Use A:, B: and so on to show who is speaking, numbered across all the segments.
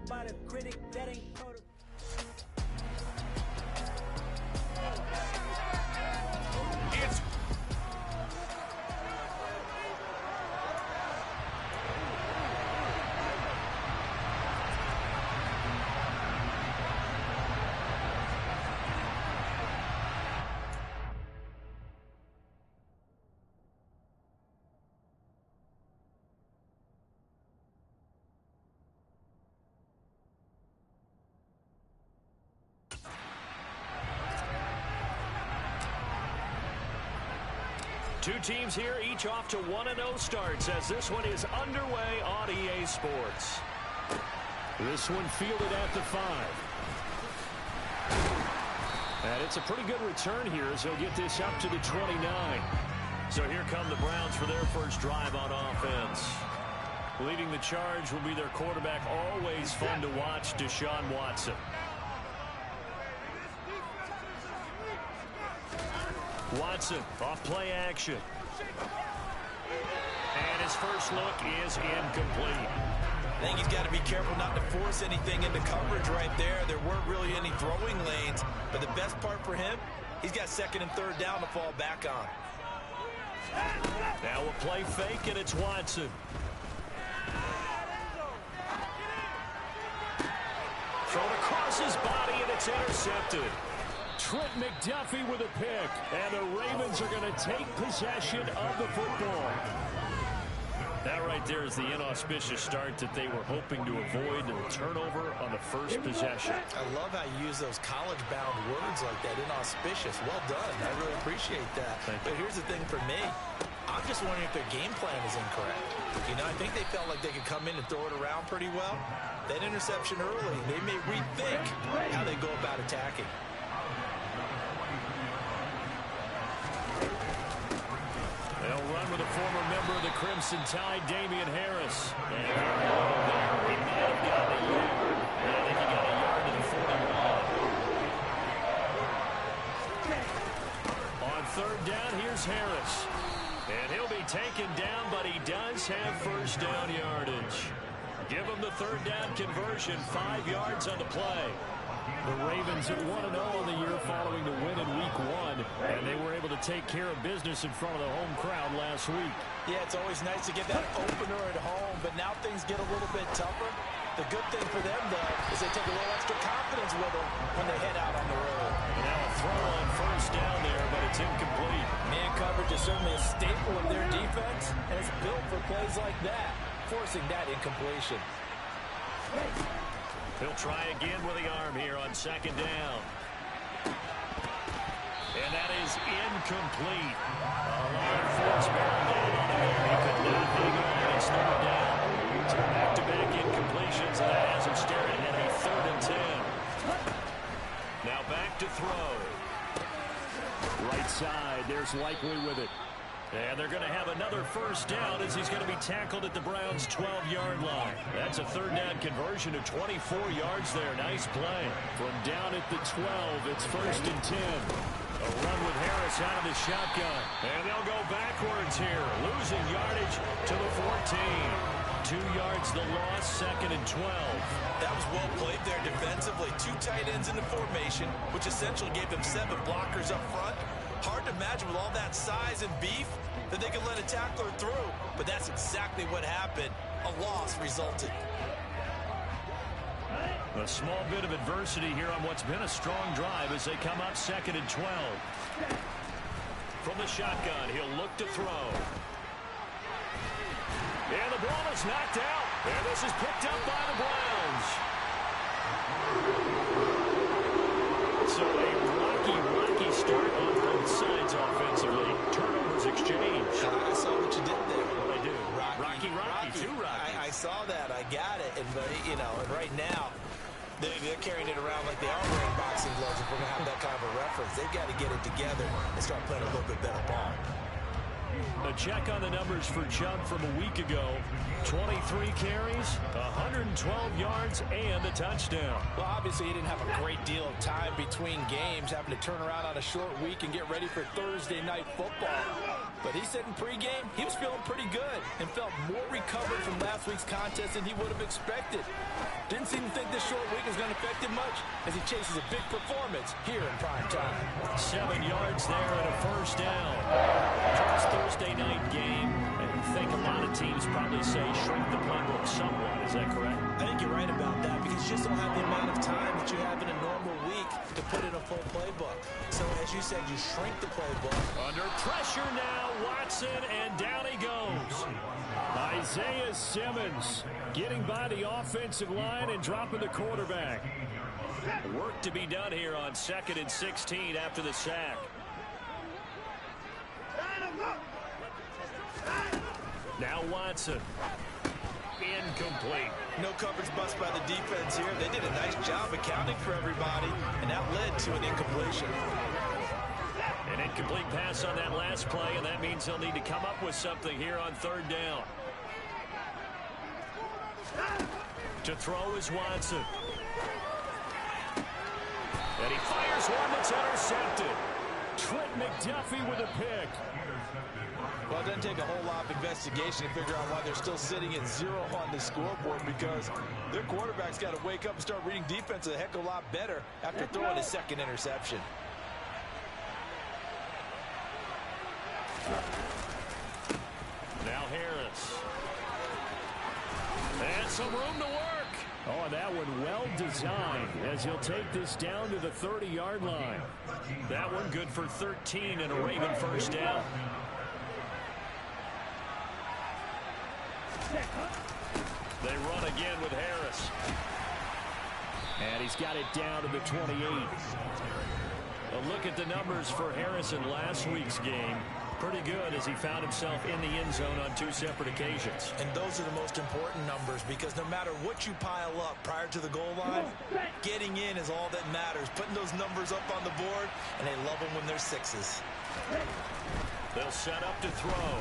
A: by the critic, that ain't protocol.
B: Two teams here, each off to 1-0 starts as this one is underway on EA Sports. This one fielded at the 5. And it's a pretty good return here as he'll get this up to the 29. So here come the Browns for their first drive on offense. Leading the charge will be their quarterback, always fun to watch, Deshaun Watson. Watson off play action. And his first look is incomplete.
C: I think he's got to be careful not to force anything into coverage right there. There weren't really any throwing lanes, but the best part for him, he's got second and third down to fall back on.
B: Now a play fake, and it's Watson. Thrown across his body, and it's intercepted. Trent McDuffie with a pick, and the Ravens are going to take possession of the football. That right there is the inauspicious start that they were hoping to avoid, and the turnover on the first possession.
C: I love how you use those college-bound words like that, inauspicious. Well done. I really appreciate that. But here's the thing for me. I'm just wondering if their game plan is incorrect. You know, I think they felt like they could come in and throw it around pretty well. That interception early, they may rethink how they go about attacking.
B: They'll run with a former member of the Crimson Tide, Damian Harris. And he might have gotten a yard. I think he got a yard to the 41. On third down, here's Harris. And he'll be taken down, but he does have first down yardage. Give him the third down conversion, 5 yards on the play. The Ravens at 1-0 on the year following the win in Week 1, and they were able to take care of business in front of the home crowd last week.
C: Yeah, it's always nice to get that opener at home, but now things get a little bit tougher. The good thing for them, though, is they take a little extra confidence with them when they head out on the road.
B: And now a throw on first down there, but it's incomplete.
C: Man coverage is certainly a staple of their defense, and it's built for plays like that, forcing that incompletion.
B: He'll try again with the arm here on second down. And that is incomplete. A lot of force bearing down on him there. He could not hang on. It's third down. So back-to-back incompletions, and that has him staring at a 3rd and 10. Now back to throw. Right side, there's Likely with it. And they're going to have another first down as he's going to be tackled at the Browns' 12-yard line. That's a third down conversion of 24 yards there. Nice play. From down at the 12, it's 1st and 10. A run with Harris out of the shotgun. And they'll go backwards here. Losing yardage to the 14. 2 yards the loss, 2nd and 12.
C: That was well played there defensively. 2 tight ends in the formation, which essentially gave them 7 blockers up front. Hard to imagine with all that size and beef that they could let a tackler through, but that's exactly what happened. A loss resulted.
B: A small bit of adversity here on what's been a strong drive as they come up 2nd and 12. From the shotgun, he'll look to throw. And the ball is knocked out. And this is picked up by the Browns. So a rocky start on both sides offensively. Turnovers exchanged.
C: I saw what you did there.
B: What I do? Rocky. Two Rockies.
C: I saw that. I got it. And you know, and right now, they're carrying it around like they are wearing boxing gloves. If we're going to have that kind of a reference, they've got to get it together and start playing a little bit better ball.
B: A check on the numbers for Chubb from a week ago. 23 carries, 112 yards, and a touchdown.
C: Well, obviously, he didn't have a great deal of time between games, having to turn around on a short week and get ready for Thursday night football. But he said in pregame, he was feeling pretty good and felt more recovered from last week's contest than he would have expected. Didn't seem to think affected much as he chases a big performance here in prime time.
B: 7 yards there and a first down. First Thursday night game, and I think a lot of teams probably say shrink the playbook somewhat. Is that correct?
C: I think you're right about that because you just don't have the amount of time that you have in a normal week to put in a full playbook. So as you said, you shrink the playbook.
B: Under pressure now, Watson, and down he goes.
D: Isaiah Simmons getting by the offensive line and dropping the quarterback.
B: Work to be done here on 2nd and 16 after the sack. Now Watson. Incomplete.
C: No coverage bust by the defense here. They did a nice job accounting for everybody, and that led to an incompletion.
B: An incomplete pass on that last play, and that means he'll need to come up with something here on 3rd down. To throw is Watson. And he fires one that's intercepted.
D: Trent McDuffie with a pick.
C: Well, it doesn't take a whole lot of investigation to figure out why they're still sitting at 0 on the scoreboard, because their quarterback's got to wake up and start reading defense a heck of a lot better after throwing his 2nd interception.
B: Now Harris. And some room to work.
D: Oh, that one well designed as he'll take this down to the 30-yard line.
B: That one good for 13 and a Raven first down. They run again with Harris.
D: And he's got it down to the 28.
B: A look at the numbers for Harris in last week's game. Pretty good as he found himself in the end zone on 2 separate occasions.
C: And those are the most important numbers, because no matter what you pile up prior to the goal line, getting in is all that matters. Putting those numbers up on the board, and they love them when they're 6s.
B: They'll set up to throw.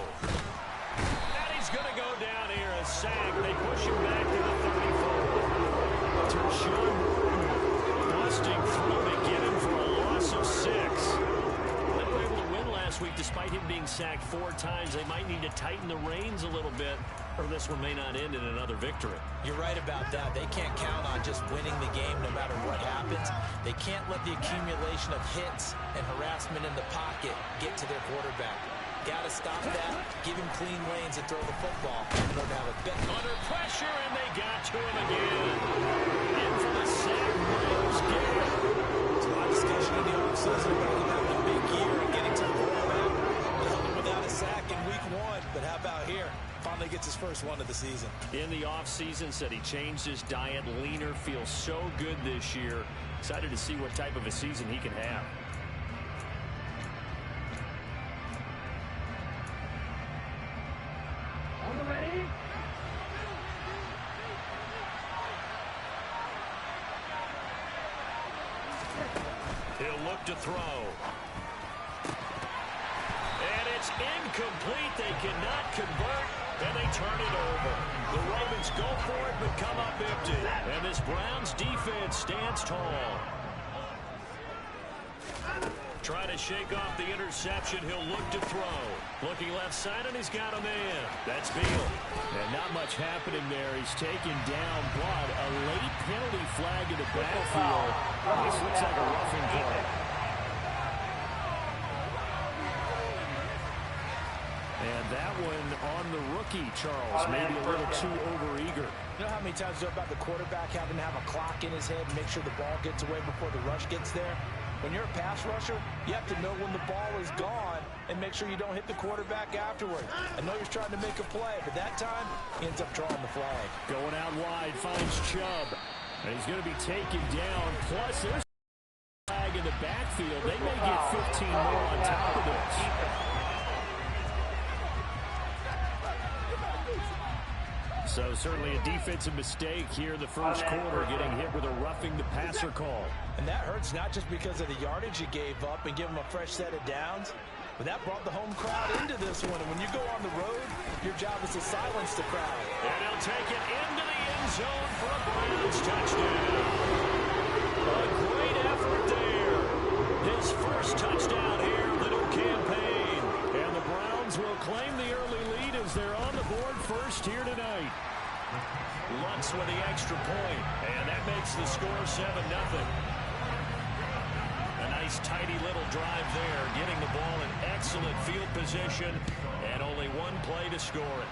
B: And he's going to go down here, a sack. They push him back to the 34. Tershawn busting through to get him for a loss of 6. They were able to win last week despite him being sacked 4 times. They might need to tighten the reins a little bit, or this one may not end in another victory.
C: You're right about that. They can't count on just winning the game no matter what happens. They can't let the accumulation of hits and harassment in the pocket get to their quarterback. Got to stop that, give him clean lanes and throw the football in order to have a bet.
B: Under pressure, and they got to him again. In for the sack, Miles Garrett.
C: There's a lot of discussion in the offseason about him having a big year and getting to the quarterback. They held him without a sack in week 1, but how about here? Finally gets his first one of the season.
B: In the offseason, said he changed his diet, leaner, feels so good this year. Excited to see what type of a season he can have. He'll look to throw. And it's incomplete. They cannot convert, and they turn it over. The Ravens go for it, but come up empty. And this Browns defense stands tall. Trying to shake off the interception. He'll look to throw. Looking left side, and he's got a man. That's Beal.
D: And not much happening there. He's taken down, but a late penalty flag in the backfield. This looks like a roughing play. And that one on the rookie, Charles. Maybe a little too overeager.
C: You know how many times you know about the quarterback having to have a clock in his head and make sure the ball gets away before the rush gets there? When you're a pass rusher, you have to know when the ball is gone and make sure you don't hit the quarterback afterward. I know he's trying to make a play, but that time, he ends up drawing the flag.
D: Going out wide, finds Chubb. And he's going to be taken down. Plus, there's a flag in the backfield. They may get 15 more on top of this. So certainly a defensive mistake here in the first quarter, getting hit with a roughing the passer call.
C: And that hurts not just because of the yardage you gave up and give them a fresh set of downs, but that brought the home crowd into this one. And when you go on the road, your job is to silence the crowd.
B: And he'll take it into the end zone for a Browns touchdown. A great effort there. His first touchdown here in the new campaign.
D: And the Browns will claim the early lead as they're on the board first here tonight.
B: Lutz with the extra point, and that makes makes the score 7-0. A nice tidy little drive there, getting the ball in excellent field position, and only one play to score it.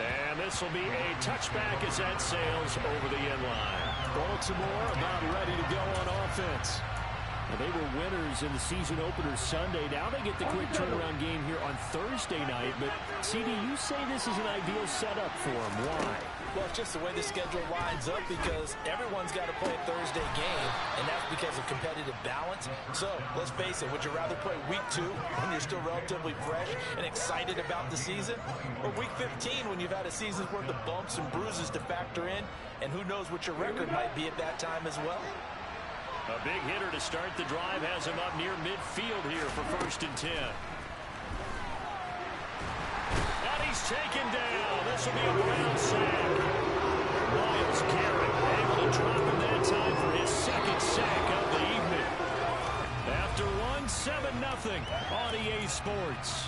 B: And this will be a touchback as that sails over the end line.
D: Baltimore about ready to go on offense. Well, they were winners in the season opener Sunday. Now they get the quick turnaround game here on Thursday night. But, CD, you say this is an ideal setup for them. Why?
C: Well, it's just the way the schedule lines up because everyone's got to play a Thursday game, and that's because of competitive balance. So, let's face it, would you rather play week 2 when you're still relatively fresh and excited about the season? Or week 15 when you've had a season's worth of bumps and bruises to factor in, and who knows what your record might be at that time as well?
B: A big hitter to start the drive has him up near midfield here for 1st and 10. And he's taken down. This will be a Brown sack. Miles Garrett able to drop him that time for his 2nd sack of the evening. After one, 7-0 on EA Sports.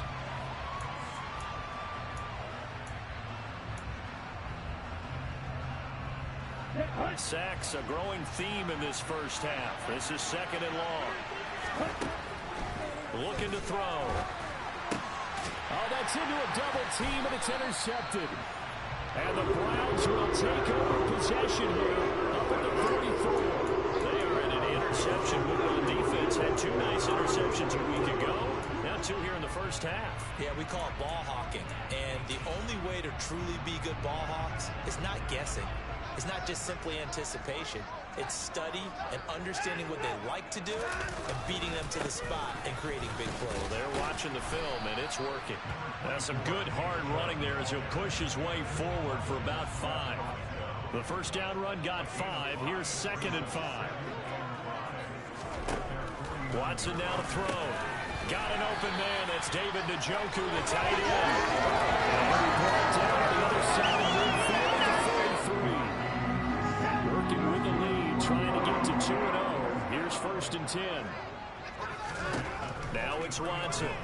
B: Sacks a growing theme in this first half. This is 2nd and long. Looking to throw.
D: Oh, that's into a double team, and it's intercepted. And the Browns will take over possession here up at the 34.
B: They are in an interception-winning defense. Had 2 nice interceptions a week ago. Now 2 here in the first half.
C: Yeah, we call it ball hawking. And the only way to truly be good ball hawks is not guessing. It's not just simply anticipation. It's study and understanding what they like to do and beating them to the spot and creating big plays.
B: Well, they're watching the film, and it's working. That's some good hard running there as he'll push his way forward for about 5. The first down run got 5. Here's 2nd and 5. Watson now to throw. Got an open man. That's David Njoku, the tight end. And he'll be brought down on the other side of midfield at the 43. Working with the lead, trying to get to 2-0. Here's 1st and 10. Now it's Watson.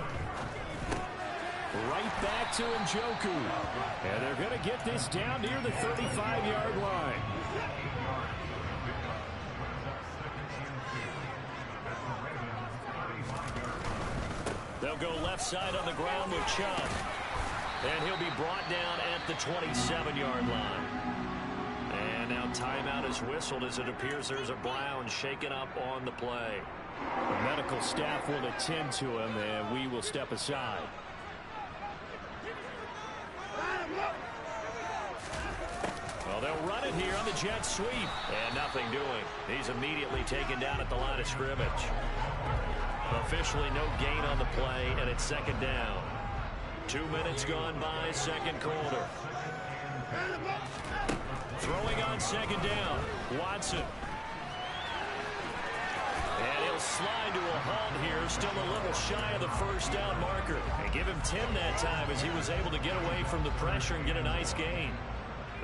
D: Right back to Njoku. And they're going to get this down near the 35-yard line.
B: They'll go left side on the ground with Chubb. And he'll be brought down at the 27-yard line. And now timeout is whistled as it appears there's a Brown shaken up on the play.
D: The medical staff will attend to him, and we will step aside.
B: Well, they'll run it here on the jet sweep. And nothing doing. He's immediately taken down at the line of scrimmage. Officially no gain on the play, and it's 2nd down. 2 minutes gone by, 2nd quarter. Throwing on 2nd down, Watson. And he'll slide to a halt here, still a little shy of the first down marker. And give him 10 that time as he was able to get away from the pressure and get a nice gain.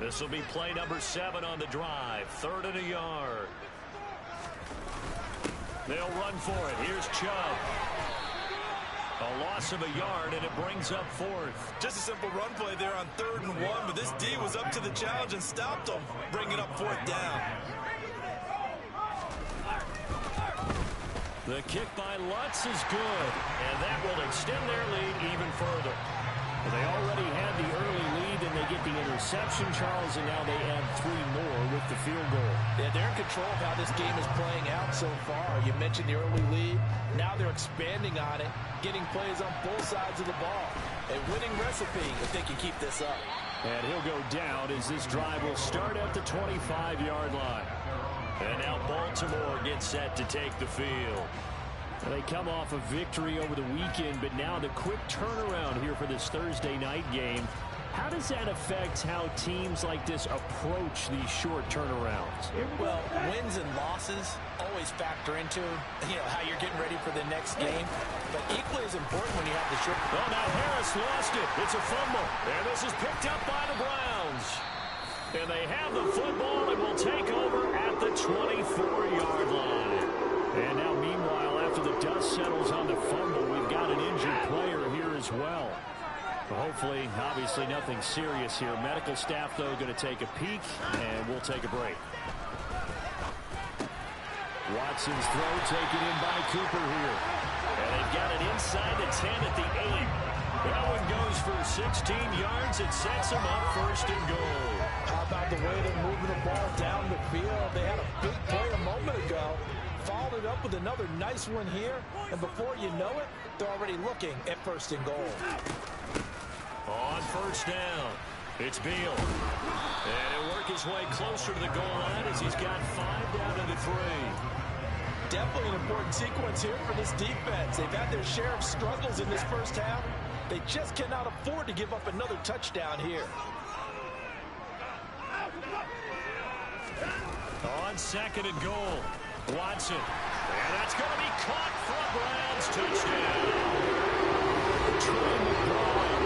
B: This will be play number 7 on the drive, 3rd and a yard. They'll run for it. Here's Chubb. A loss of a yard, and it brings up 4th.
C: Just a simple run play there on 3rd and 1, but this D was up to the challenge and stopped them, bringing up 4th down.
B: The kick by Lutz is good, and that will extend their lead even further.
D: They already had the early lead, and they get the interception, Charles, and now they add 3 more with the field goal.
C: Yeah, they're in control of how this game is playing out so far. You mentioned the early lead. Now they're expanding on it, getting plays on both sides of the ball. A winning recipe if they can keep this up.
D: And he'll go down as this drive will start at the 25-yard line.
B: And now Baltimore gets set to take the field.
D: They come off a victory over the weekend, but now the quick turnaround here for this Thursday night game. How does that affect how teams like this approach these short turnarounds?
C: Well, wins and losses always factor into, how you're getting ready for the next game. But equally as important when you have the short.
B: Oh, now Harris lost it. It's a fumble. And this is picked up by the Browns. And they have the football and will take over at the 24-yard line. And now, meanwhile, after the dust settles on the fumble, we've got an injured player here as well.
D: Hopefully, obviously nothing serious here. Medical staff, though, going to take a peek, and we'll take a break. Watson's throw taken in by Cooper here. And they've got it inside the 10 at the 8. That one goes for 16 yards. It sets them up first and goal.
C: How about the way they're moving the ball down the field? They had a big play a moment ago. Followed it up with another nice one here. And before you know it, they're already looking at first and goal.
B: On first down, it's Beal. And he'll work his way closer to the goal line as he's got 5 down to the 3.
C: Definitely an important sequence here for this defense. They've had their share of struggles in this first half. They just cannot afford to give up another touchdown here.
B: On second and goal, Watson. And that's going to be caught for a Browns touchdown. Troy McBride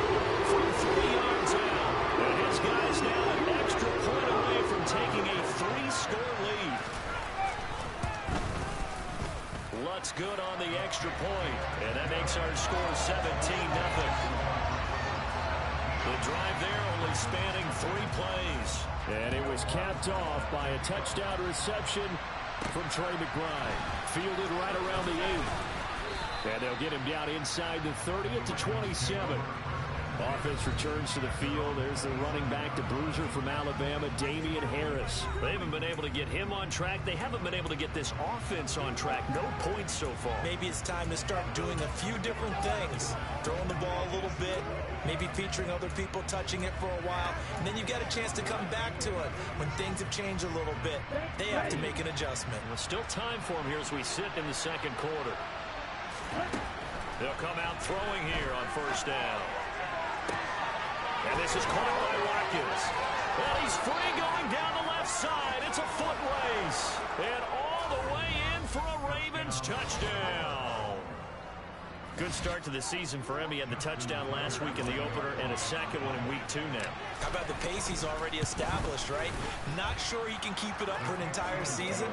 B: from 3 yards out. And his guys now an extra point away from taking a 3-score lead. Lutz good on the extra point. And that makes our score 17-0. The drive there only spanning 3 plays.
D: And it was capped off by a touchdown reception from Troy McBride. Fielded right around the 8. And they'll get him down inside the 30 at the 27. Offense returns to the field. There's the running back, the bruiser from Alabama, Damian Harris.
B: They haven't been able to get him on track. They haven't been able to get this offense on track. No points so far.
C: Maybe it's time to start doing a few different things. Throwing the ball a little bit, maybe featuring other people touching it for a while, and then you get a chance to come back to it when things have changed a little bit. They have to make an adjustment.
B: There's still time for him here as we sit in the second quarter. They'll come out throwing here on first down. And this is caught by Watkins. And he's free going down the left side. It's a foot race. And all the way in for a Ravens touchdown. Good start to the season for him. He had the touchdown last week in the opener and a second one in week 2 now.
C: How about the pace he's already established, right? Not sure he can keep it up for an entire season,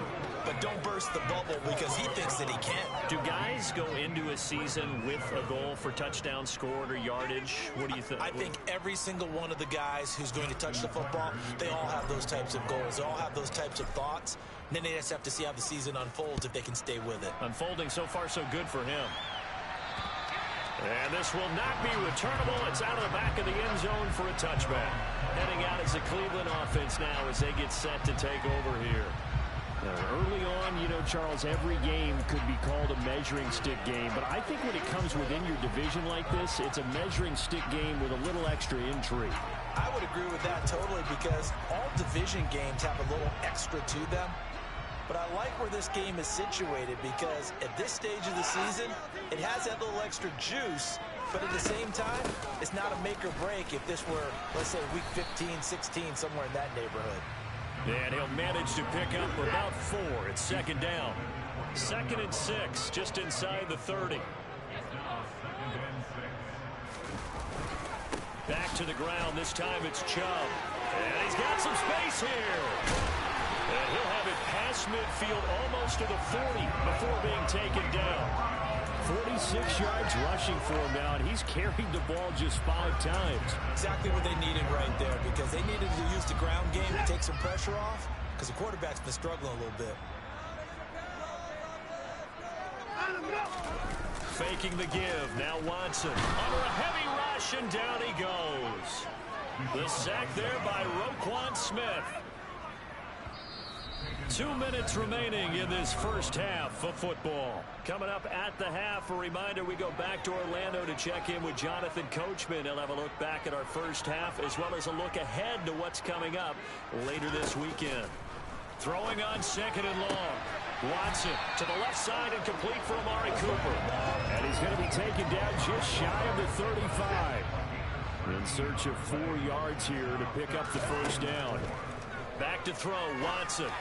C: but don't burst the bubble because he thinks that he can.
B: Do guys go into a season with a goal for touchdown scored or yardage? What do you think?
C: I think every single one of the guys who's going to touch the football, they all have those types of goals. They all have those types of thoughts. And then they just have to see how the season unfolds if they can stay with it.
B: Unfolding so far so good for him. And this will not be returnable. It's out of the back of the end zone for a touchback. Heading out is the Cleveland offense now as they get set to take over here.
D: Early on, you know, Charles, every game could be called a measuring stick game. But I think when it comes within your division like this, it's a measuring stick game with a little extra intrigue.
C: I would agree with that totally because all division games have a little extra to them. But I like where this game is situated because at this stage of the season, it has that little extra juice. But at the same time, it's not a make or break if this were, let's say, week 15, 16, somewhere in that neighborhood.
B: And he'll manage to pick up about 4. It's second down. 2nd and 6, just inside the 30. Back to the ground. This time it's Chubb. And he's got some space here. And he'll have it past midfield almost to the 40 before being taken down.
D: 46 yards rushing for him now, and he's carried the ball just 5 times.
C: Exactly what they needed right there because they needed to use the ground game to take some pressure off because the quarterback's been struggling a little bit.
B: Faking the give. Now Watson under a heavy rush, and down he goes. The sack there by Roquan Smith. 2 minutes remaining in this first half of football. Coming up at the half, a reminder we go back to Orlando to check in with Jonathan Coachman. He'll have a look back at our first half as well as a look ahead to what's coming up later this weekend. Throwing on 2nd and long. Watson to the left side and complete for Amari Cooper.
D: And he's going to be taken down just shy of the 35. In search of 4 yards here to pick up the first down.
B: Back to throw, Watson.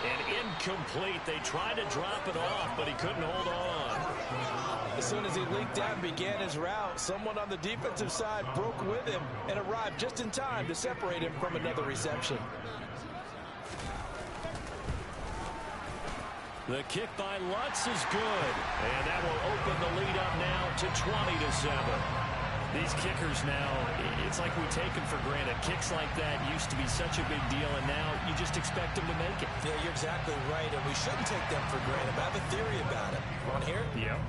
B: And incomplete. They tried to drop it off, but he couldn't hold on.
C: As soon as he leaked out and began his route, someone on the defensive side broke with him and arrived just in time to separate him from another reception.
B: The kick by Lutz is good. And that will open the lead up now to 20-7.
D: These kickers now, it's like we take them for granted. Kicks like that used to be such a big deal, and now you just expect them to make it.
C: Yeah, you're exactly right, and we shouldn't take them for granted. I have a theory about it. Want to hear it?
D: Yep.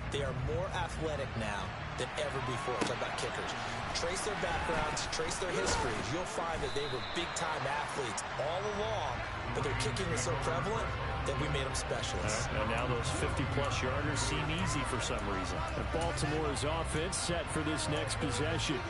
C: They are more athletic now than ever before. Talk about kickers. Trace their backgrounds, trace their histories. You'll find that they were big-time athletes all along, but their kicking is so prevalent that we made them specialists.
D: And now those 50-plus yarders seem easy for some reason. And Baltimore's offense set for this next possession.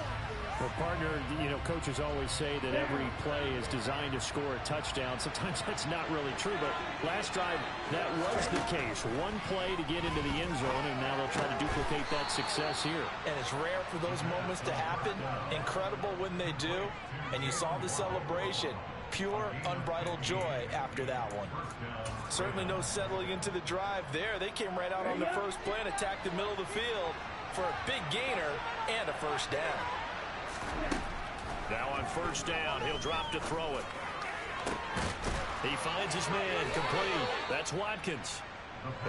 D: Well, partner, you know, coaches always say that every play is designed to score a touchdown. Sometimes that's not really true, but last drive, that was the case. One play to get into the end zone, and now they'll try to duplicate that success here.
C: And it's rare for those moments to happen. Incredible when they do. And you saw the celebration. Pure, unbridled joy after that one. Certainly no settling into the drive there. They came right out on the first play and attacked the middle of the field for a big gainer and a first down.
B: Now on first down, he'll drop to throw it. He finds his man complete. That's Watkins.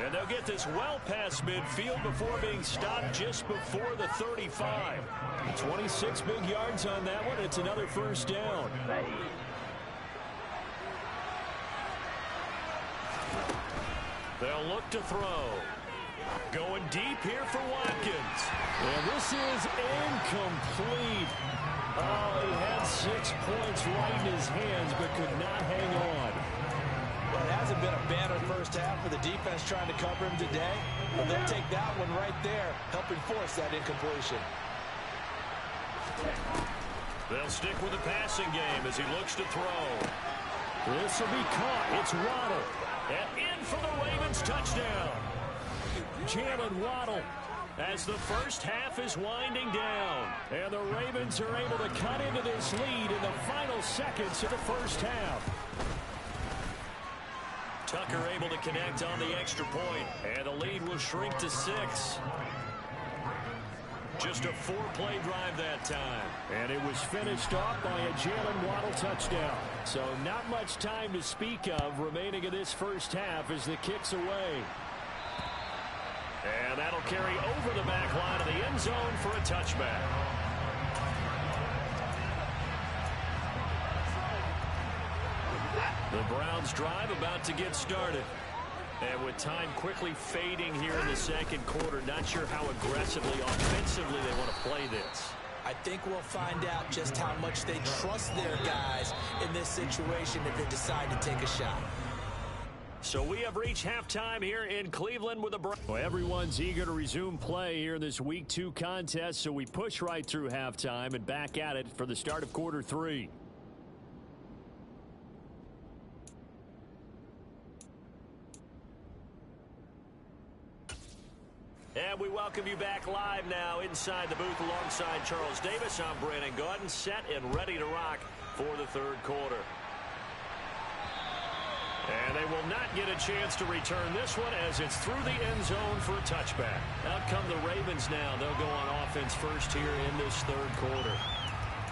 B: And they'll get this well past midfield before being stopped just before the 35.
D: 26 big yards on that one. It's another first down.
B: They'll look to throw. Going deep here for Watkins.
D: And this is incomplete. Oh, he had 6 points right in his hands, but could not hang on.
C: Well, it hasn't been a banner first half for the defense trying to cover him today. But they'll take that one right there, helping force that incompletion.
B: They'll stick with the passing game as he looks to throw.
D: This will be caught. It's Waddle.
B: And in for the Ravens touchdown.
D: Jalen Waddle as the first half is winding down. And the Ravens are able to cut into this lead in the final seconds of the first half.
B: Tucker able to connect on the extra point. And the lead will shrink to 6. Just a 4-play drive that time.
D: And it was finished off by a Jalen Waddle touchdown. So not much time to speak of remaining in this first half as the kick's away.
B: And that'll carry over the back line of the end zone for a touchback. The Browns drive about to get started. And with time quickly fading here in the second quarter, not sure how aggressively, offensively they want to play this.
C: I think we'll find out just how much they trust their guys in this situation if they decide to take a shot.
B: So we have reached halftime here in Cleveland with the Browns.
D: Well, everyone's eager to resume play here in this Week 2 contest, so we push right through halftime and back at it for the start of quarter 3.
B: And we welcome you back live now inside the booth alongside Charles Davis. I'm Brandon Gaudin, set and ready to rock for the third quarter. And they will not get a chance to return this one as it's through the end zone for a touchback. Out come the Ravens now. They'll go on offense first here in this third quarter.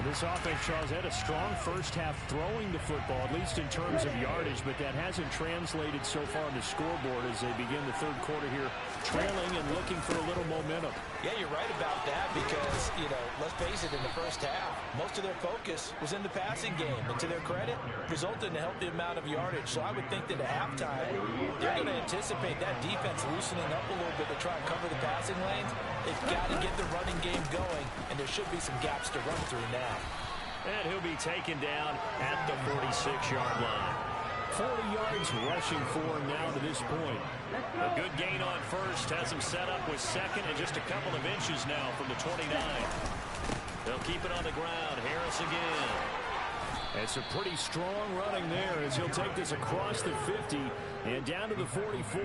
D: This offense, Charles, had a strong first half throwing the football, at least in terms of yardage, but that hasn't translated so far on the scoreboard as they begin the third quarter here, trailing and looking for a little momentum.
C: Yeah, you're right about that because, you know, let's face it, in the first half, most of their focus was in the passing game. And to their credit, resulted in a healthy amount of yardage. So I would think that at halftime, they're going to anticipate that defense loosening up a little bit to try and cover the passing lanes. They've got to get the running game going, and there should be some gaps to run through now.
B: And he'll be taken down at the 46-yard line.
D: 40 yards rushing for him now to this point.
B: A good gain on first has him set up with second and just a couple of inches now from the 29. They'll keep it on the ground. Harris again.
D: It's a pretty strong running there as he'll take this across the 50 and down to the 44.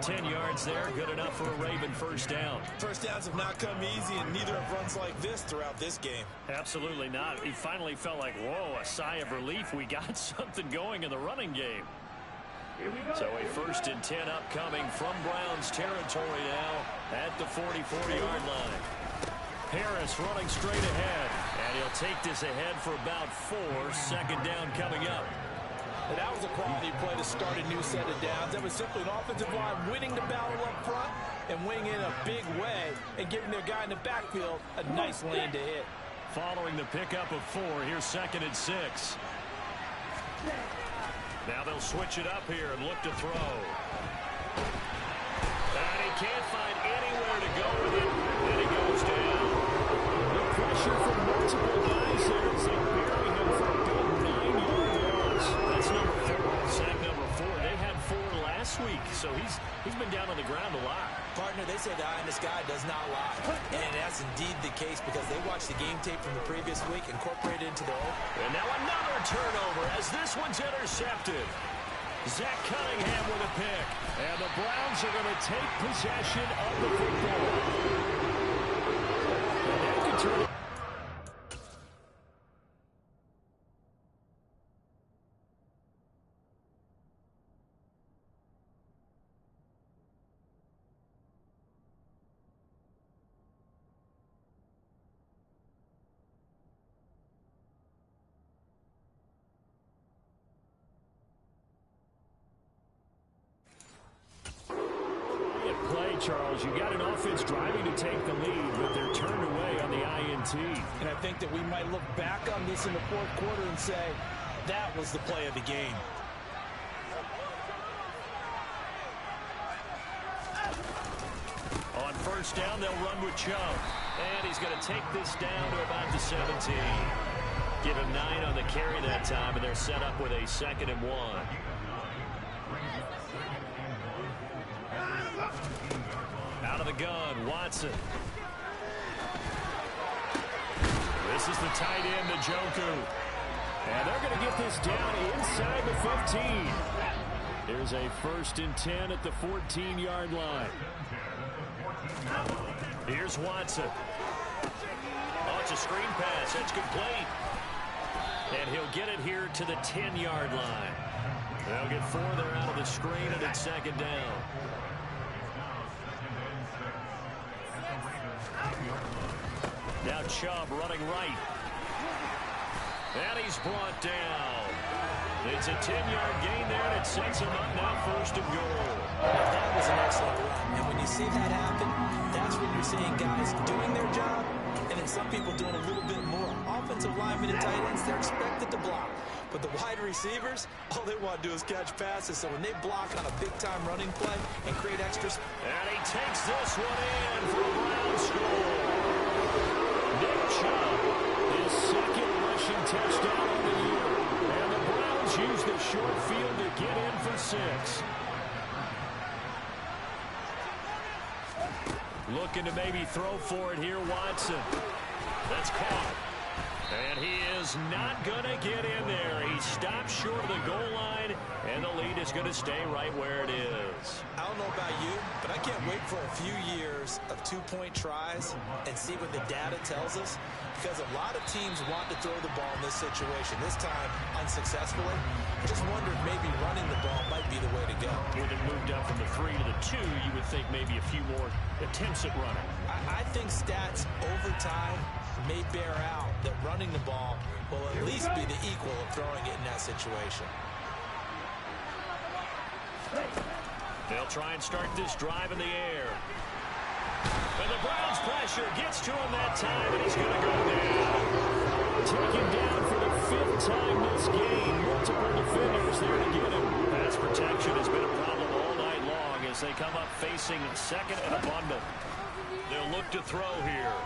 B: 10 yards there, good enough for a Raven first down.
C: First downs have not come easy, and neither have runs like this throughout this game.
B: Absolutely not. He finally felt like, whoa, a sigh of relief. We got something going in the running game. So a 1st and 10 upcoming from Browns territory now at the 44-yard line.
D: Harris running straight ahead.
B: And he'll take this ahead for about 4. Second down coming up.
C: And that was a quality play to start a new set of downs. That was simply an offensive line winning the battle up front and winning in a big way and giving their guy in the backfield a nice lane to hit.
B: Following the pickup of 4, here's 2nd and 6. Now they'll switch it up here and look to throw. And he can't find anywhere to go with it, and he goes down.
D: The pressure from multiple guys there as they bury him for a big 9-yard loss.
B: That's number 4, sack number 4. They had 4 last week, so he's been down on the ground a lot.
C: Partner, they say the eye in the sky does not lie. And that's indeed the case because they watched the game tape from the previous week, incorporated into their own.
B: And now another turnover as this one's intercepted. Zach Cunningham with a pick.
D: And the Browns are going to take possession of the football. And they can turn it. Charles, you got an offense driving to take the lead, but they're turned away on the INT.
C: And I think that we might look back on this in the 4th quarter and say, that was the play of the game.
B: On 1st down, they'll run with Chubb. And he's going to take this down to about the 17. Give him 9 on the carry that time, and they're set up with a 2nd and 1. Out of the gun, Watson. This is the tight end, Njoku.
D: And they're going to get this down inside the 15. Here's a 1st and 10 at the 14-yard line.
B: Here's Watson. Oh, it's a screen pass. That's complete. And he'll get it here to the 10-yard line. They'll get 4 there out of the screen, and it's 2nd down. Now Chubb running right. And he's brought down. It's a 10-yard gain there, and it sets him up now 1st and goal.
C: That was an excellent run. And when you see that happen, that's when you're seeing guys doing their job, and then some people doing a little bit more. Offensive linemen and tight ends, they're expected to block. But the wide receivers, all they want to do is catch passes. So when they block on a big-time running play and create extra...
B: And he takes this one in for a Brown score.
D: Nick Chubb, his 2nd rushing touchdown of the year. And the Browns use the short field to get in for 6.
B: Looking to maybe throw for it here, Watson. That's caught. And he is not going to get in there. He stops short of the goal line, and the lead is going to stay right where it is.
C: I don't know about you, but I can't wait for a few years of 2-point tries and see what the data tells us, because a lot of teams want to throw the ball in this situation, this time unsuccessfully. I just wonder if maybe running the ball might be the way to go.
B: With it moved up from the 3 to the 2, you would think maybe a few more attempts at running.
C: I think stats over time may bear out that running the ball will at least be the equal of throwing it in that situation.
B: They'll try and start this drive in the air. And the Browns pressure gets to him that time, and he's going to go down.
D: Taken down for the 5th time this game. Multiple defenders there to get him.
B: Pass protection has been a problem all night long as they come up facing 2nd and abundant. They'll look to throw here.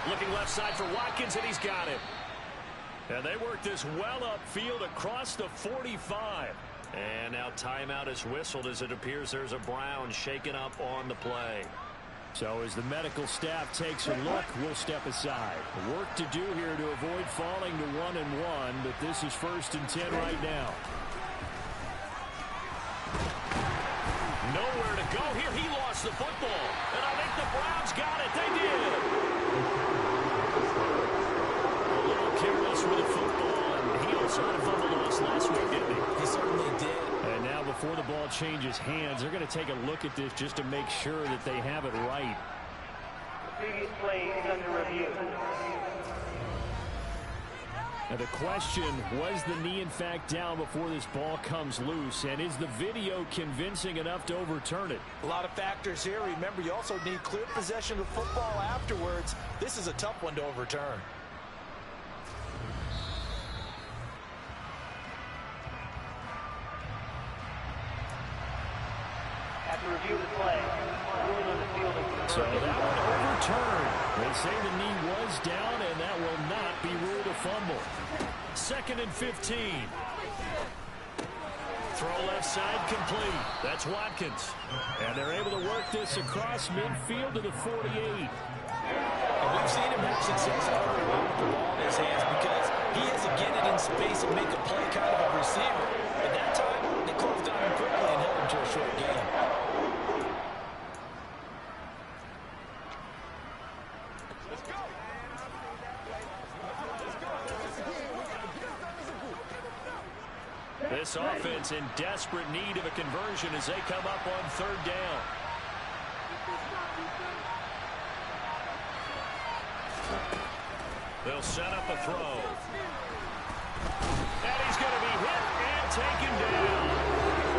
B: Looking left side for Watkins, and he's got it. And they work this well upfield across the 45. And now timeout is whistled as it appears there's a Brown shaken up on the play.
D: So as the medical staff takes a look, we'll step aside. Work to do here to avoid falling to 1-1, but this is 1st and 10 right now.
B: Nowhere to go here. He lost the football. And I think the Browns got it. They did. A little careless with the football. And he also had a fumble loss last week, didn't he?
C: He certainly did.
D: And now before the ball changes hands, they're going to take a look at this just to make sure that they have it right.
A: Previous play is under review.
D: And the question, was the knee in fact down before this ball comes loose? And is the video convincing enough to overturn it?
C: A lot of factors here. Remember, you also need clear possession of the football afterwards. This is a tough one to overturn.
A: After review of the play, ruling on the field.
D: So that one overturned. They say the knee was down, and that will not be ruled a fumble. 2nd and 15. Throw left side complete. That's Watkins. And they're able to work this across midfield to the 48.
C: And we've seen him have success early on with the ball in his hands because he has to get it in space and make a play kind of a receiver. At that time, they closed on him quickly and held him to a short game.
D: This offense in desperate need of a conversion as they come up on 3rd down. They'll set up a throw. And he's going to be hit and taken down.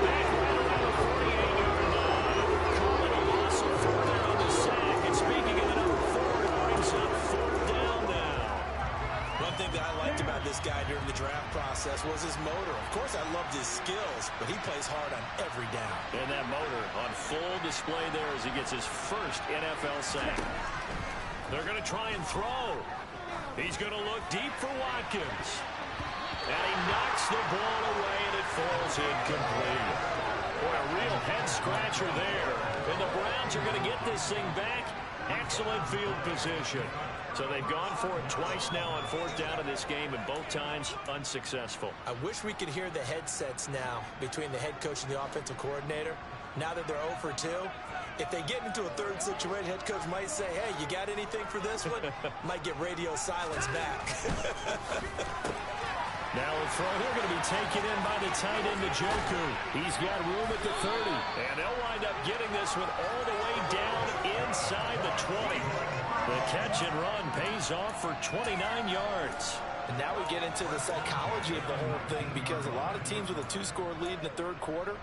D: Back right around the 48-yard line. Calling a loss of 4 there on the sack. And speaking of the number 4, it brings up 4th down now.
C: One thing that I liked about this guy during the draft process was his motor. Of course, I loved his skills, but he plays hard on every down.
D: And that motor on full display there as he gets his first NFL sack. They're going to try and throw. He's going to look deep for Watkins. And he knocks the ball away, and it falls incomplete. Boy, a real head-scratcher there. And the Browns are going to get this thing back. Excellent field position. So they've gone for it twice now on 4th down in this game, and both times unsuccessful.
C: I wish we could hear the headsets now between the head coach and the offensive coordinator. Now that they're 0 for 2, if they get into a 3rd situation, head coach might say, hey, you got anything for this one? Might get radio silence back.
D: Now a throw. They're going to be taken in by the tight end, Njoku. He's got room at the 30. And they'll wind up getting this one all the way down inside the 20. The catch and run pays off for 29 yards.
C: And now we get into the psychology of the whole thing because a lot of teams with a 2-score lead in the 3rd quarter,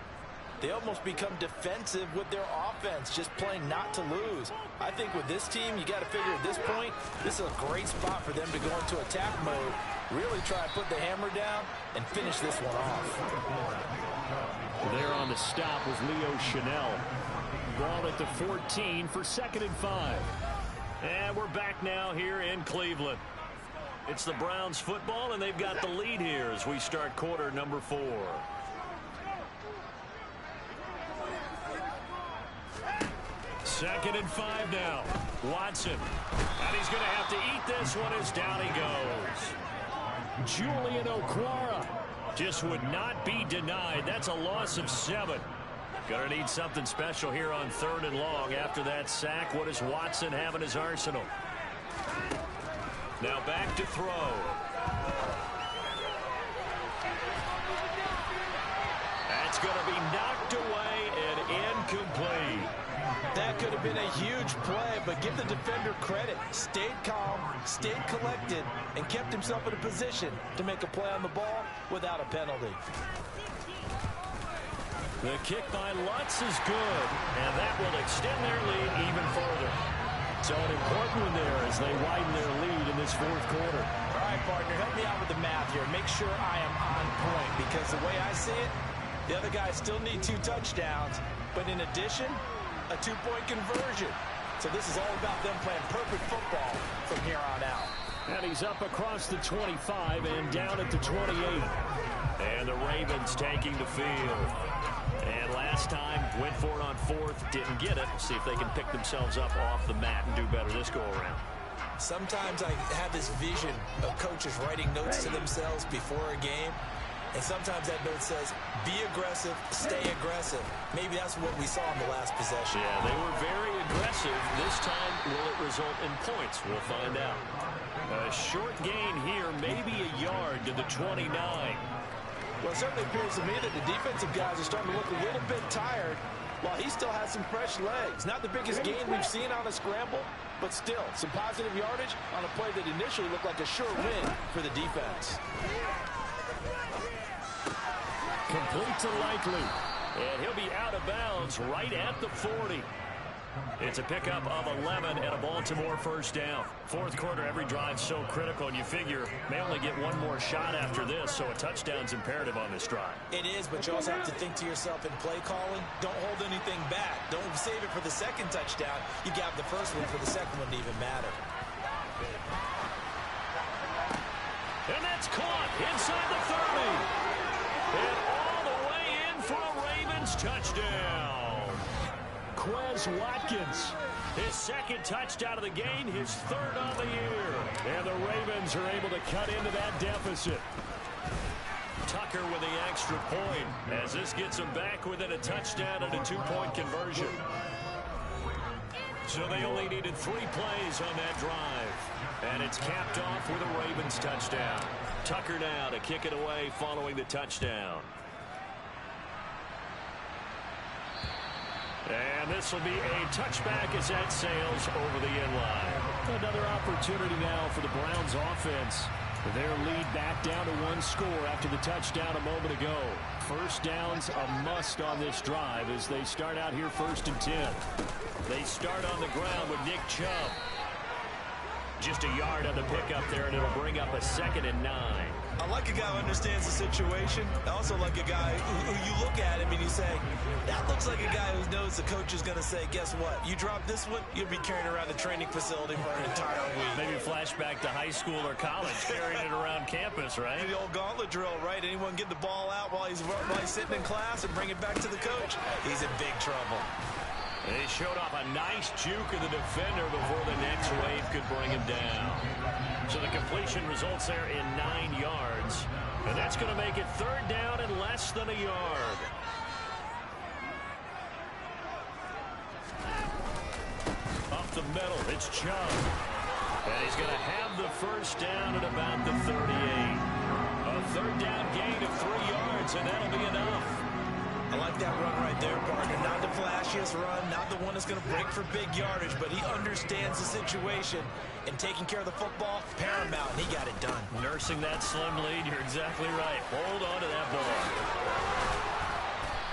C: they almost become defensive with their offense, just playing not to lose. I think with this team, you got to figure at this point, this is a great spot for them to go into attack mode, really try to put the hammer down and finish this one off.
D: There on the stop was Leo Chanel. Ball at the 14 for 2nd and 5. And we're back now here in Cleveland. It's the Browns football, and they've got the lead here as we start quarter number 4. 2nd and 5 now. Watson. And he's going to have to eat this one as down he goes. Julian Okwara just would not be denied. That's a loss of 7. Going to need something special here on 3rd and long after that sack. What does Watson have in his arsenal? Now back to throw. That's going to be knocked away and incomplete.
C: That could have been a huge play, but give the defender credit. Stayed calm, stayed collected, and kept himself in a position to make a play on the ball without a penalty.
D: The kick by Lutz is good, and that will extend their lead even further. So an important one there as they widen their lead in this 4th quarter.
C: All right, partner, help me out with the math here. Make sure I am on point, because the way I see it, the other guys still need 2 touchdowns, but in addition, a 2-point conversion. So this is all about them playing perfect football from here on out.
D: And he's up across the 25 and down at the 28. And the Ravens taking the field. And last time, went for it on 4th, didn't get it. See if they can pick themselves up off the mat and do better this go-around.
C: Sometimes I have this vision of coaches writing notes to themselves before a game. And sometimes that note says, be aggressive, stay aggressive. Maybe that's what we saw in the last possession.
D: Yeah, they were very aggressive. This time, will it result in points? We'll find out. A short gain here, maybe a yard to the 29.
C: Well, it certainly appears to me that the defensive guys are starting to look a little bit tired. while he still has some fresh legs. Not the biggest gain we've seen on a scramble, but still some positive yardage on a play that initially looked like a sure win for the defense.
D: Complete to Likely. And he'll be out of bounds right at the 40. It's a pickup of 11 and a Baltimore first down. Fourth quarter, every drive so critical, and you figure may only get one more shot after this, so a touchdown's imperative on this drive.
C: It is, but you also have to think to yourself in play calling, don't hold anything back. Don't save it for the second touchdown. You got the first one for the second one to even matter.
D: And that's caught inside the 30. And all the way in for a Ravens touchdown. Quez Watkins, his second touchdown of the game, his third on the year. And the Ravens are able to cut into that deficit. Tucker with the extra point as this gets them back within a touchdown and a two-point conversion. So they only needed 3 plays on that drive. And it's capped off with a Ravens touchdown. Tucker now to kick it away following the touchdown. And this will be a touchback as that sails over the end line. Another opportunity now for the Browns offense. Their lead back down to 1 score after the touchdown a moment ago. First down's a must on this drive as they start out here 1st and 10. They start on the ground with Nick Chubb. Just a yard on the pickup there, and it'll bring up a 2nd and 9.
C: I like a guy who understands the situation. I also like a guy who you look at him and you say, that looks like a guy who knows the coach is going to say, guess what? You drop this one, you'll be carrying around the training facility for an entire week.
D: Maybe flashback to high school or college, carrying it around campus, right?
C: The old gauntlet drill, right? Anyone get the ball out while he's sitting in class and bring it back to the coach? He's in big trouble.
D: They showed off a nice juke of the defender before the next wave could bring him down. So the completion results there in 9 yards. And that's going to make it 3rd down and less than a yard. Up the middle, it's Chubb. And he's going to have the first down at about the 38. A 3rd down gain of 3 yards, and that'll be enough.
C: I like that run right there, partner. Not the flashiest run, not the one that's going to break for big yardage, but he understands the situation, and taking care of the football, paramount, and he got it done.
D: Nursing that slim lead, you're exactly right. Hold on to that ball.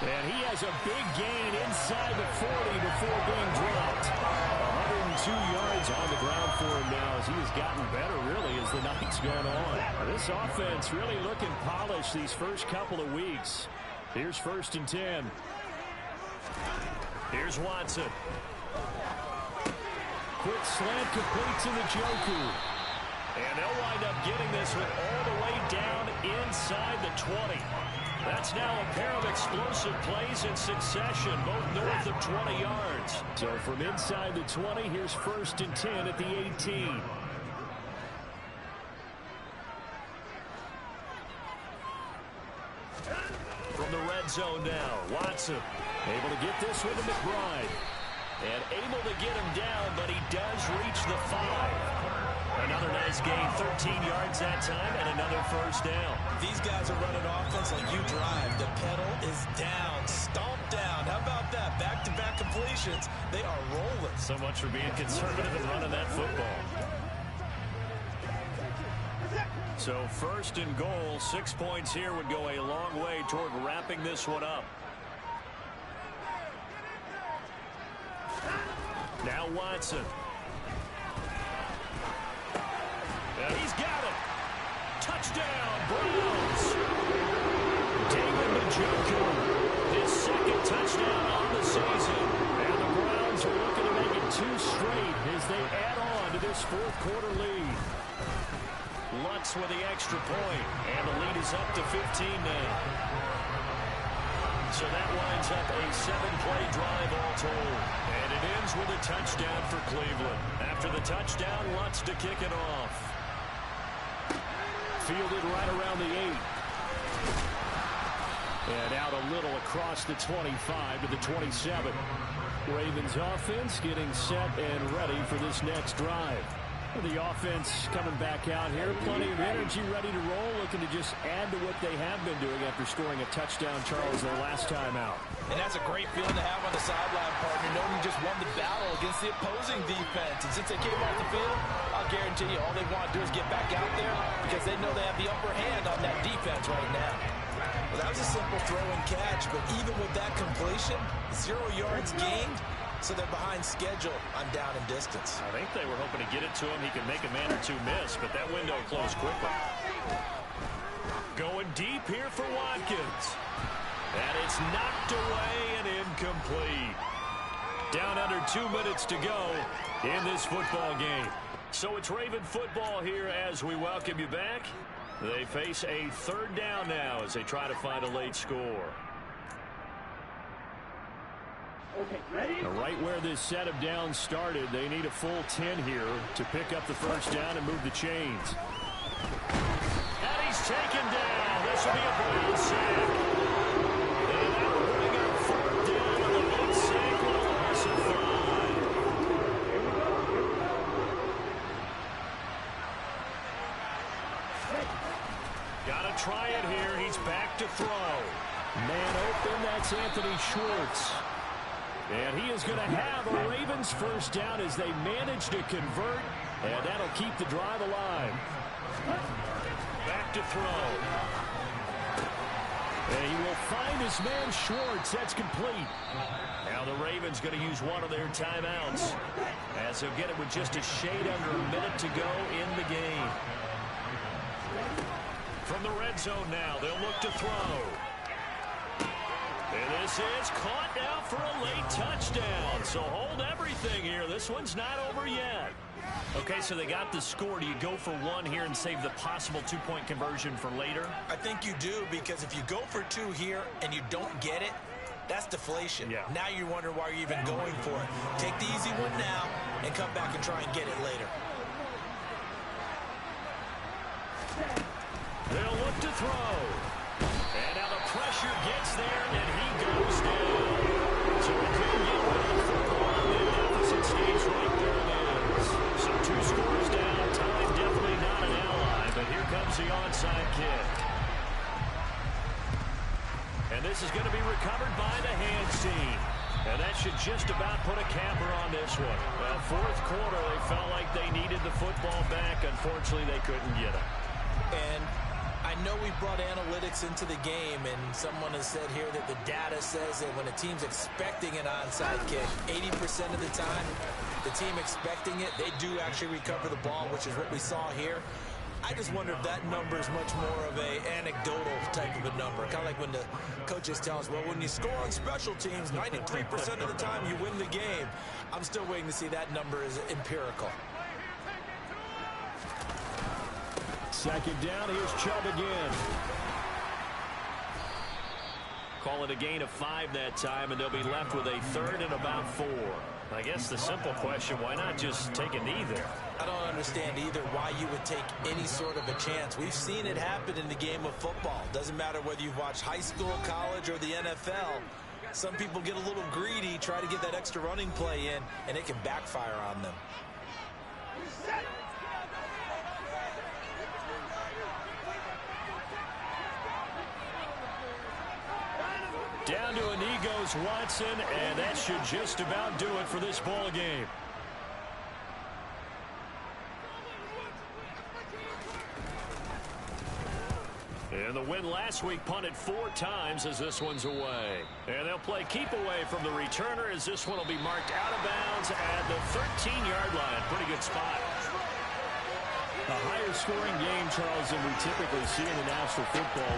D: And he has a big gain inside the 40 before being dropped. 102 yards on the ground for him now as he has gotten better, really, as the night's gone on. This offense really looking polished these first couple of weeks. Here's 1st and 10. Here's Watson. Quick slant complete to the Njoku. And they'll wind up getting this one all the way down inside the 20. That's now a pair of explosive plays in succession, both north of 20 yards. So from inside the 20, here's 1st and 10 at the 18. From the red zone now, Watson able to get this one to McBride. And able to get him down, but he does reach the 5. Another nice gain, 13 yards that time, and another first down.
C: These guys are running offense like you drive. The pedal is down, stomped down. How about that? Back-to-back completions. They are rolling.
D: So much for being conservative and running that football. So 1st and goal, 6 points here would go a long way toward wrapping this one up. Now Watson. And he's got it. Touchdown, Browns. David Njoku, his 2nd touchdown on the season. And the Browns are looking to make it 2 straight as they add on to this 4th quarter lead. Lutz with the extra point, and the lead is up to 15 now. So that winds up a 7-play drive all told. And it ends with a touchdown for Cleveland. After the touchdown, Lutz to kick it off. Fielded right around the 8. And out a little across the 25 to the 27. Ravens offense getting set and ready for this next drive. The offense coming back out here. Plenty of energy, ready to roll, looking to just add to what they have been doing after scoring a touchdown, Charles, their last time out.
C: And that's a great feeling to have on the sideline, partner, knowing you just won the battle against the opposing defense. And since they came off the field, I'll guarantee you all they want to do is get back out there because they know they have the upper hand on that defense right now. Well, that was a simple throw and catch, but even with that completion, 0 yards gained. So they're behind schedule on down and distance.
B: I think they were hoping to get it to him. He could make a man or two miss, but that window closed quickly. Going deep here for Watkins. And it's knocked away and incomplete. Down under 2 minutes to go in this football game. So it's Raven football here as we welcome you back. They face a third down now as they try to find a late score.
D: Right where this set of downs started, they need a full 10 here to pick up the first down and move the chains.
B: And he's taken down. This will be a Brown sack. And that will bring up fourth down on the mid sack with a loss of 5. Got to try it here. He's back to throw.
D: Man open, that's Anthony Schwartz. And he is going to have a Ravens first down as they manage to convert, and that'll keep the drive alive.
B: Back to throw.
D: And he will find his man Schwartz. That's complete.
B: Now the Ravens going to use one of their timeouts as they'll get it with just a shade under a minute to go in the game. From the red zone now, they'll look to throw. And this is caught now for a late touchdown. So hold everything here. This one's not over yet. Okay, so they got the score. Do you go for one here and save the possible two-point conversion for later?
C: I think you do, because if you go for two here and you don't get it, that's deflation.
B: Yeah.
C: Now you wonder why you're even going for it. Take the easy one now and come back and try and get it later.
B: They'll look to throw. And now the pressure gets there, and he goes down. So we couldn't get rid of the football, and the deficit stays right where it is. So 2 scores down. Time definitely not an ally, but here comes the onside kick. And this is going to be recovered by the hands team. And that should just about put a capper on this one. Well, fourth quarter, they felt like they needed the football back. Unfortunately, they couldn't get it.
C: And I know we brought analytics into the game, and someone has said here that the data says that when a team's expecting an onside kick, 80% of the time, the team expecting it, they do actually recover the ball, which is what we saw here. I just wonder if that number is much more of a anecdotal type of a number. Kind of like when the coaches tell us, well, when you score on special teams, 93% of the time you win the game. I'm still waiting to see that number is empirical.
D: Second down, here's Chubb again.
B: Call it a gain of 5 that time, and they'll be left with a third and about 4. I guess the simple question, why not just take a knee there?
C: I don't understand either why you would take any sort of a chance. We've seen it happen in the game of football. Doesn't matter whether you've watched high school, college, or the NFL. Some people get a little greedy, try to get that extra running play in, and it can backfire on them.
B: Down to a knee goes Watson, and that should just about do it for this ball game. And the win last week punted 4 times as this one's away. And they'll play keep away from the returner as this one will be marked out of bounds at the 13-yard line. Pretty good spot.
D: A higher scoring game, Charles, than we typically see in the National Football League.